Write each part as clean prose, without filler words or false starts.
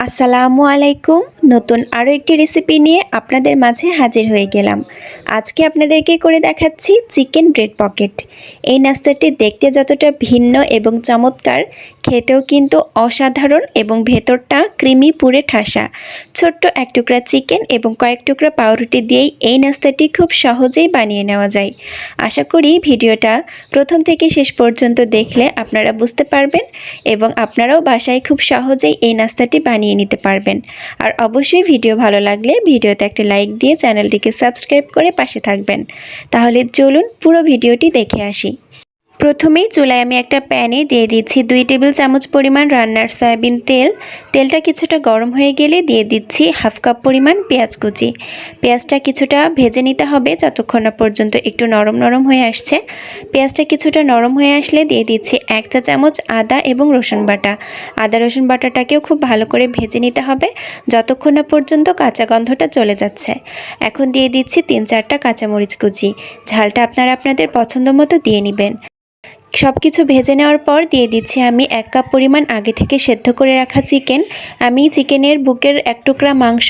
আসসালামু আলাইকুম। নতুন আরও একটি রেসিপি নিয়ে আপনাদের মাঝে হাজির হয়ে গেলাম। আজকে আপনাদেরকে করে দেখাচ্ছি চিকেন ব্রেড পকেট। এই নাস্তাটি দেখতে যতটা ভিন্ন এবং চমৎকার, খেতেও কিন্তু অসাধারণ এবং ভেতরটা ক্রিমি পুরে ঠাসা। ছোট্ট এক টুকরা চিকেন এবং কয়েক টুকরা পাউরুটি দিয়েই এই নাস্তাটি খুব সহজেই বানিয়ে নেওয়া যায়। আশা করি ভিডিওটা প্রথম থেকে শেষ পর্যন্ত দেখলে আপনারা বুঝতে পারবেন এবং আপনারাও বাসায় খুব সহজেই এই নাস্তাটি বানিয়ে নিতে পারবেন। আর অবশ্যই ভিডিও ভালো লাগলে ভিডিওতে একটা লাইক দিয়ে চ্যানেলটিকে সাবস্ক্রাইব করে পাশে থাকবেন। তাহলে চলুন পুরো ভিডিওটি দেখে আসি। প্রথমেই চুলায় আমি একটা প্যানে দিয়ে দিচ্ছি 2 টেবিল চামচ পরিমাণ রান্নার সয়াবিন তেল। তেলটা কিছুটা গরম হয়ে গেলে দিয়ে দিচ্ছি হাফ কাপ পরিমাণ পেঁয়াজ কুচি। পেঁয়াজটা কিছুটা ভেজে নিতে হবে যতক্ষণ না পর্যন্ত একটু নরম নরম হয়ে আসছে। পেঁয়াজটা কিছুটা নরম হয়ে আসলে দিয়ে দিচ্ছি 1 চা চামচ আদা এবং রসুন বাটা। আদা রসুন বাটাটাকেও খুব ভালো করে ভেজে নিতে হবে যতক্ষণ না পর্যন্ত কাঁচা গন্ধটা চলে যাচ্ছে। এখন দিয়ে দিচ্ছি 3-4টা কাঁচামরিচ কুচি। ঝালটা আপনারা আপনাদের পছন্দ মতো দিয়ে নেবেন। সব কিছু ভেজে নেওয়ার পর দিয়ে দিচ্ছি আমি 1 কাপ পরিমাণ আগে থেকে সেদ্ধ করে রাখা চিকেন। আমি চিকেনের বুকের 1 টুকরা মাংস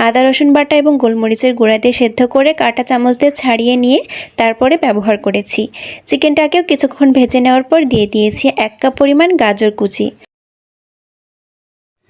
আদা রসুন বাটা এবং গোলমরিচের গুঁড়া দিয়ে সেদ্ধ করে কাঁটা চামচ দিয়ে ছাড়িয়ে নিয়ে তারপরে ব্যবহার করেছি। চিকেনটাকেও কিছুক্ষণ ভেজে নেওয়ার পর দিয়ে দিয়েছি 1 কাপ পরিমাণ গাজর কুচি।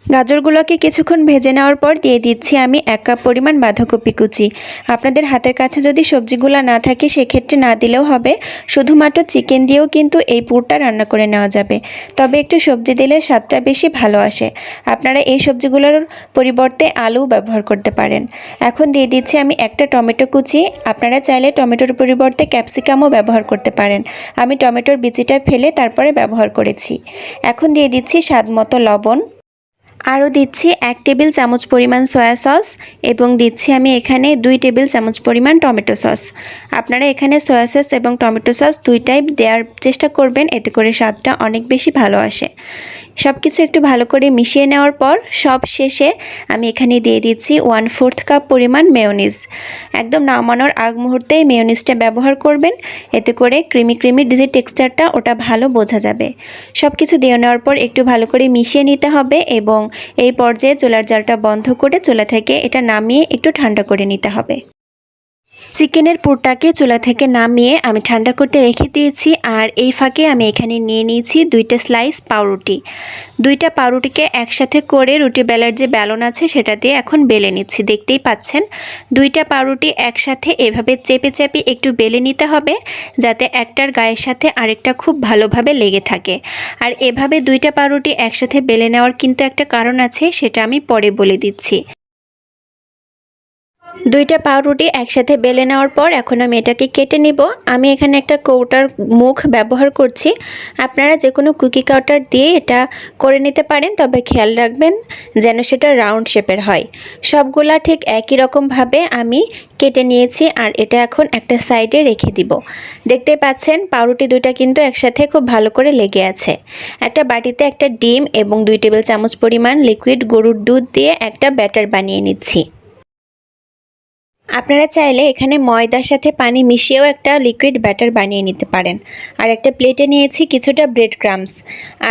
গাজরগুলোকে কিছুক্ষণ ভেজে নেওয়ার পর দিয়ে দিচ্ছি আমি 1 কাপ পরিমাণ বাঁধাকপি কুচি। আপনাদের হাতের কাছে যদি সবজিগুলো না থাকে সেক্ষেত্রে না দিলেও হবে, শুধুমাত্র চিকেন দিয়েও কিন্তু এই পুরটা রান্না করে নেওয়া যাবে। তবে একটু সবজি দিলে স্বাদটা বেশি ভালো আসে। আপনারা এই সবজিগুলোর পরিবর্তে আলু ব্যবহার করতে পারেন। এখন দিয়ে দিচ্ছি আমি একটা টমেটো কুচি। আপনারা চাইলে টমেটোর পরিবর্তে ক্যাপসিকামও ব্যবহার করতে পারেন। আমি টমেটোর বিচিটা ফেলে তারপরে ব্যবহার করেছি। এখন দিয়ে দিচ্ছি স্বাদমতো লবণ। আরও দিচ্ছি 1 টেবিল চামচ পরিমাণ সয়া সস এবং দিচ্ছি আমি এখানে 2 টেবিল চামচ পরিমাণ টমেটো সস। আপনারা এখানে সয়া সস এবং টমেটো সস দুইটাই দেওয়ার চেষ্টা করবেন, এতে করে স্বাদটা অনেক বেশি ভালো আসে। সব কিছু একটু ভালো করে মিশিয়ে নেওয়ার পর সব শেষে আমি এখানে দিয়ে দিচ্ছি 1/4 কাপ পরিমাণ মেয়োনিজ। একদম নামানোর আগ মুহূর্তে মেয়োনিজটা ব্যবহার করবেন, এতে করে ক্রিমি ক্রিমি যে টেক্সচারটা ওটা ভালো বোঝা যাবে। সব কিছু দিয়ে নেওয়ার পর একটু ভালো করে মিশিয়ে নিতে হবে এবং এই পর্যায়ে চুলার জালটা বন্ধ করে চুলা থেকে এটা নামিয়ে একটু ঠান্ডা করে নিতে হবে। চিকেনের পুরটাকে চুলা থেকে নামিয়ে আমি ঠান্ডা করতে রেখে দিয়েছি। আর এই ফাঁকে আমি এখানে নিয়ে নিয়েছি 2টা স্লাইস পাউরুটি। 2টা পাউরুটিকে একসাথে করে রুটি বেলার যে বেলন আছে সেটা দিয়ে এখন বেলে নিচ্ছি। দেখতেই পাচ্ছেন 2টা পাউরুটি একসাথে এভাবে চেপে চেপে একটু বেলে নিতে হবে, যাতে একটার গায়ের সাথে আরেকটা খুব ভালোভাবে লেগে থাকে। আর এভাবে 2টা পাউরুটি একসাথে বেলে নেওয়ার কিন্তু একটা কারণ আছে, সেটা আমি পরে বলে দিচ্ছি। 2টা পাউরুটি একসাথে বেলে নেওয়ার পর এখন আমি এটাকে কেটে নিব। আমি এখানে একটা কৌটার মুখ ব্যবহার করছি। আপনারা যে কোনো কুকি কাউটার দিয়ে এটা করে নিতে পারেন, তবে খেয়াল রাখবেন যেন সেটা রাউন্ড শেপের হয়। সবগুলা ঠিক একই রকমভাবে আমি কেটে নিয়েছি আর এটা এখন একটা সাইডে রেখে দিব। দেখতে পাচ্ছেন পাউরুটি 2টা কিন্তু একসাথে খুব ভালো করে লেগে আছে। একটা বাটিতে একটা ডিম এবং 2 টেবিল চামচ পরিমাণ লিকুইড গরুর দুধ দিয়ে একটা ব্যাটার বানিয়ে নিচ্ছি। আপনারা চাইলে এখানে ময়দার সাথে পানি মিশিয়েও একটা লিকুইড ব্যাটার বানিয়ে নিতে পারেন। আর একটা প্লেটে নিয়েছি কিছুটা ব্রেড ক্রাম্বস।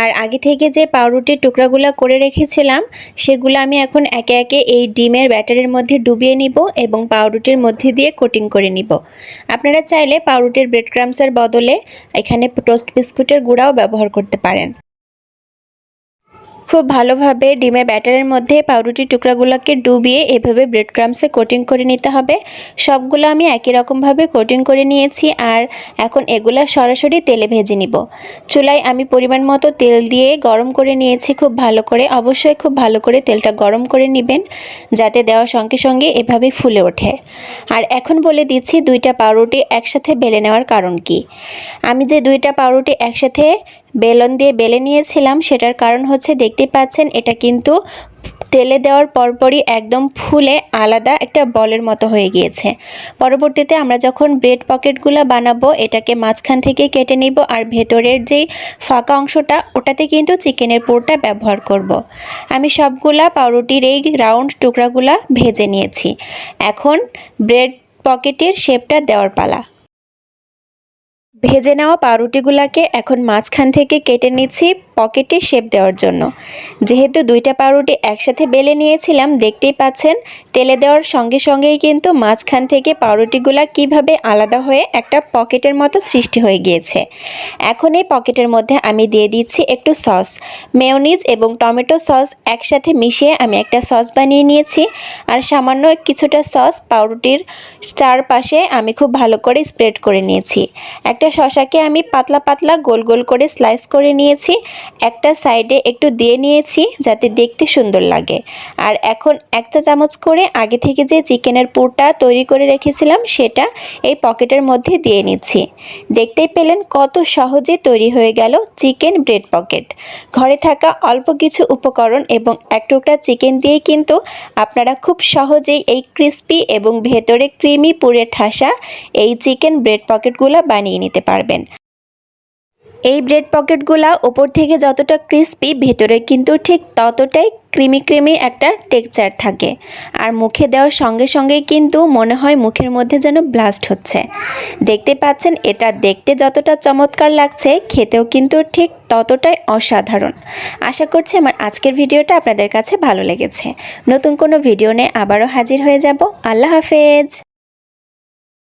আর আগে থেকে যে পাউরুটির টুকরাগুলো করে রেখেছিলাম সেগুলো আমি এখন একে একে এই ডিমের ব্যাটারের মধ্যে ডুবিয়ে নিব এবং পাউরুটির মধ্যে দিয়ে কোটিং করে নিব। আপনারা চাইলে পাউরুটির ব্রেড ক্রাম্বসের বদলে এখানে টোস্ট বিস্কুটের গুঁড়াও ব্যবহার করতে পারেন। খুব ভালোভাবে ডিমের ব্যাটারের মধ্যে পাউরুটির টুকরাগুলোকে ডুবিয়ে এভাবে ব্রেড ক্রাম্বসে কোটিং করে নিতে হবে। সবগুলো আমি একই রকমভাবে কোটিং করে নিয়েছি আর এখন এগুলো সরাসরি তেলে ভেজে নিব। চুলায় আমি পরিমাণ মতো তেল দিয়ে গরম করে নিয়েছি খুব ভালো করে। অবশ্যই খুব ভালো করে তেলটা গরম করে নেবেন, যাতে দেওয়ার সঙ্গে সঙ্গে এভাবে ফুলে ওঠে। আর এখন বলে দিচ্ছি 2টা পাউরুটি একসাথে বেলে নেওয়ার কারণ কি। আমি যে 2টা পাউরুটি একসাথে বেলন দিয়ে বেলে নিয়েছিলাম সেটার কারণ হচ্ছে, দেখতেই পাচ্ছেন এটা কিন্তু তেলে দেওয়ার পরপরই একদম ফুলে আলাদা একটা বলের মতো হয়ে গিয়েছে। পরবর্তীতে আমরা যখন ব্রেড পকেটগুলো বানাবো এটাকে মাঝখান থেকে কেটে নিব আর ভেতরের যেই ফাঁকা অংশটা ওটাতে কিন্তু চিকেনের পুরটা ব্যবহার করব। আমি সবগুলা পাউরুটির এই রাউন্ড টুকরাগুলা ভেজে নিয়েছি। এখন ব্রেড পকেটের শেপটা দেওয়ার পালা। ভেজে নেওয়া পাউরুটিগুলোকে এখন মাঝখান থেকে কেটে নিচ্ছি। পকেটে শেপ দেওয়ার জন্য। যেহেতু দুইটা পাউরুটি একসাথে বেলে নিয়েছিলাম, দেখতেই পাচ্ছেন তেলে দেওয়ার সঙ্গে সঙ্গেই কিন্তু মাঝখান থেকে পাউরুটিগুলা কিভাবে আলাদা হয়ে একটা পকেটের মতো সৃষ্টি হয়ে গিয়েছে। এখন এই পকেটের মধ্যে আমি দিয়ে দিচ্ছি একটু সস। মেয়োনিজ এবং টমেটো সস একসাথে মিশিয়ে আমি একটা সস বানিয়ে নিয়েছি। আর সামান্য কিছুটা সস পাউরুটির চারপাশে আমি খুব ভালো করে স্প্রেড করে নিয়েছি। একটা শসাকে আমি পাতলা পাতলা গোল গোল করে স্লাইস করে নিয়েছি, একটা সাইডে একটু দিয়ে নিয়েছি যাতে দেখতে সুন্দর লাগে। আর এখন 1 চা চামচ করে আগে থেকে যে চিকেনের পুরটা তৈরি করে রেখেছিলাম সেটা এই পকেটের মধ্যে দিয়ে নিচ্ছি। দেখতেই পেলেন কত সহজে তৈরি হয়ে গেল চিকেন ব্রেড পকেট। ঘরে থাকা অল্প কিছু উপকরণ এবং এক টুকরা চিকেন দিয়ে কিন্তু আপনারা খুব সহজেই এই ক্রিস্পি এবং ভেতরে ক্রিমি পুরে ঠাসা এই চিকেন ব্রেড পকেটগুলো বানিয়ে নিতে পারবেন। এই ব্রেড পকেটগুলা উপর থেকে যতটা ক্রিস্পি, ভেতরে কিন্তু ঠিক ততটাই ক্রিমি ক্রিমি একটা টেক্সচার থাকে। আর মুখে দেওয়ার সঙ্গে সঙ্গেই কিন্তু মনে হয় মুখের মধ্যে যেন ব্লাস্ট হচ্ছে। দেখতে পাচ্ছেন এটা দেখতে যতটা চমৎকার লাগছে, খেতেও কিন্তু ঠিক ততটাই অসাধারণ। আশা করছি আমার আজকের ভিডিওটা আপনাদের কাছে ভালো লেগেছে। নতুন কোনো ভিডিও নিয়ে আবারও হাজির হয়ে যাব। আল্লাহ হাফেজ।